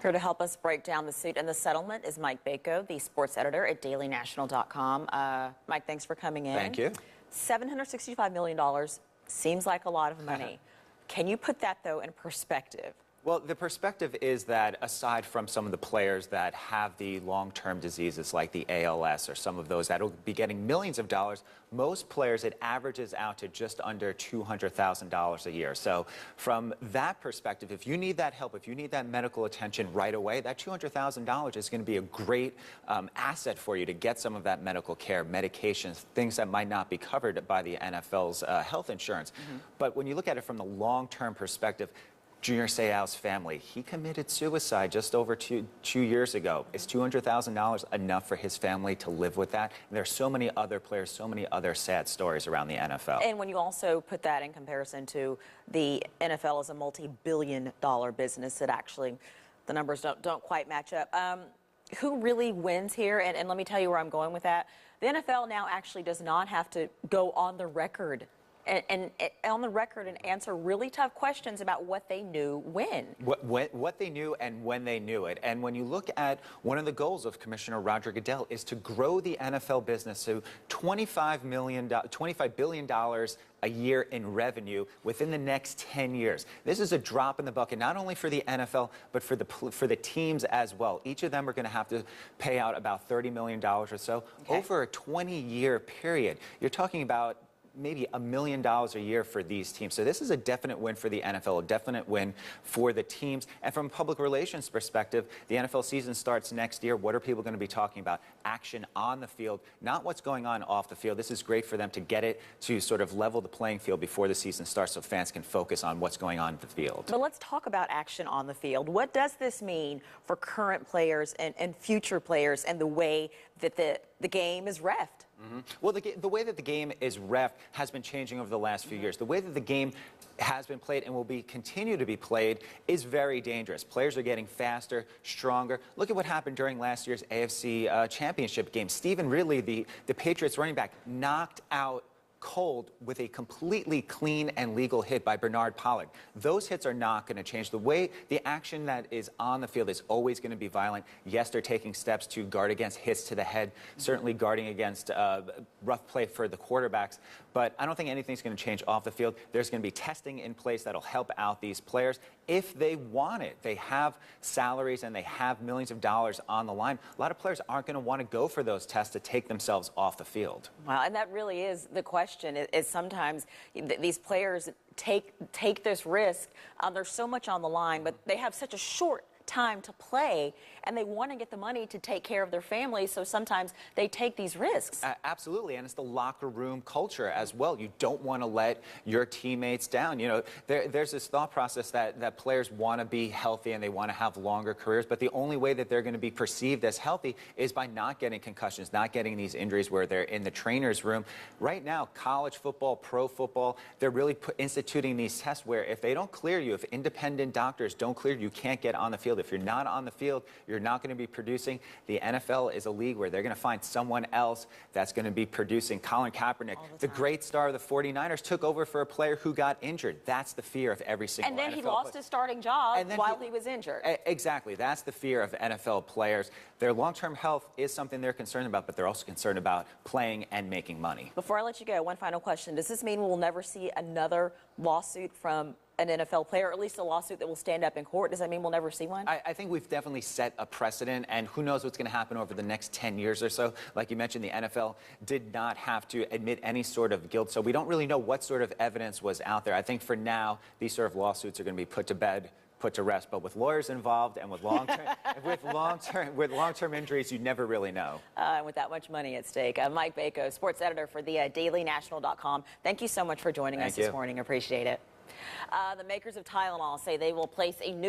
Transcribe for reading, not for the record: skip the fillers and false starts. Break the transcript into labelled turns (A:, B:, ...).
A: Here to help us break down the suit and the settlement is Mike Bako, the sports editor at dailynational.com. Mike, thanks for coming in.
B: Thank you.
A: $765 million seems like a lot of money. Can you put that, though, in perspective?
B: Well, the perspective is that aside from some of the players that have the long-term diseases like the ALS or some of those that will be getting millions of dollars, most players, it averages out to just under $200,000 a year. So from that perspective, if you need that help, if you need that medical attention right away, that $200,000 is going to be a great asset for you to get some of that medical care, medications, things that might not be covered by the NFL's health insurance. But when you look at it from the long-term perspective, Junior Seau's family, he committed suicide just over two years ago. Is $200,000 enough for his family to live with that? And there are so many other players, so many other sad stories around the NFL.
A: And when you also put that in comparison to the NFL as a multi-billion-dollar business, that actually the numbers don't quite match up. Who really wins here? And let me tell you where I'm going with that. The NFL now actually does not have to go on the record and on the record and answer really tough questions about what they knew when.
B: What they knew and when they knew it. And when you look at one of the goals of Commissioner Roger Goodell is to grow the NFL business to $25 billion a year in revenue within the next 10 years. This is a drop in the bucket, not only for the NFL, but for the teams as well. Each of them are going to have to pay out about $30 million or so over a 20-year period. You're talking about maybe $1 million a year for these teams. So this is a definite win for the NFL, a definite win for the teams. And from a public relations perspective, the NFL season starts next year. What are people going to be talking about? Action on the field, not what's going on off the field. This is great for them to get it to sort of level the playing field before the season starts so fans can focus on what's going on in the field.
A: But let's talk about action on the field. What does this mean for current players and future players and the way that the game is reffed?
B: Well, the way that the game is reffed has been changing over the last few years. The way that the game has been played and will continue to be played is very dangerous. Players are getting faster, stronger. Look at what happened during last year's AFC Championship game. Stephen Ridley, the Patriots running back, knocked out cold with a completely clean and legal hit by Bernard Pollard. Those hits are not going to change. The action that is on the field is always going to be violent. Yes, they're taking steps to guard against hits to the head, certainly guarding against rough play for the quarterbacks, but I don't think anything's going to change off the field. There's going to be testing in place that'll help out these players if they want it. They have salaries and they have millions of dollars on the line. A lot of players aren't going to want to go for those tests to take themselves off the field.
A: Wow, and that really is the question. Is sometimes these players take this risk. There's so much on the line, but they have such a short time to play, and they want to get the money to take care of their families, so sometimes they take these risks.
B: Absolutely, and it's the locker room culture as well. You don't want to let your teammates down. You know, there's this thought process that players want to be healthy and they want to have longer careers, but the only way that they're going to be perceived as healthy is by not getting concussions, not getting these injuries where they're in the trainer's room. Right now, college football, pro football, they're really instituting these tests where if they don't clear you, if independent doctors don't clear you, you can't get on the field. If you're not on the field, you're not going to be producing. The NFL is a league where they're going to find someone else that's going to be producing. Colin Kaepernick, the great star of the 49ers, took over for a player who got injured. That's the fear of every single NFL player.
A: And then he lost his starting job while he was injured.
B: Exactly. That's the fear of NFL players. Their long-term health is something they're concerned about, but they're also concerned about playing and making money.
A: Before I let you go, one final question. Does this mean we'll never see another lawsuit from an NFL player, or at least a lawsuit that will stand up in court? Does that mean we'll never see one?
B: I think we've definitely set a precedent, and who knows what's going to happen over the next 10 years or so. Like you mentioned, the NFL did not have to admit any sort of guilt, so we don't really know what sort of evidence was out there. I think for now, these sort of lawsuits are going to be put to bed, put to rest, but with lawyers involved and with long-term injuries, you never really know.
A: And with that much money at stake. Mike Bako, sports editor for the dailynational.com. Thank you so much for joining us this morning. Appreciate it. The makers of Tylenol say they will place a new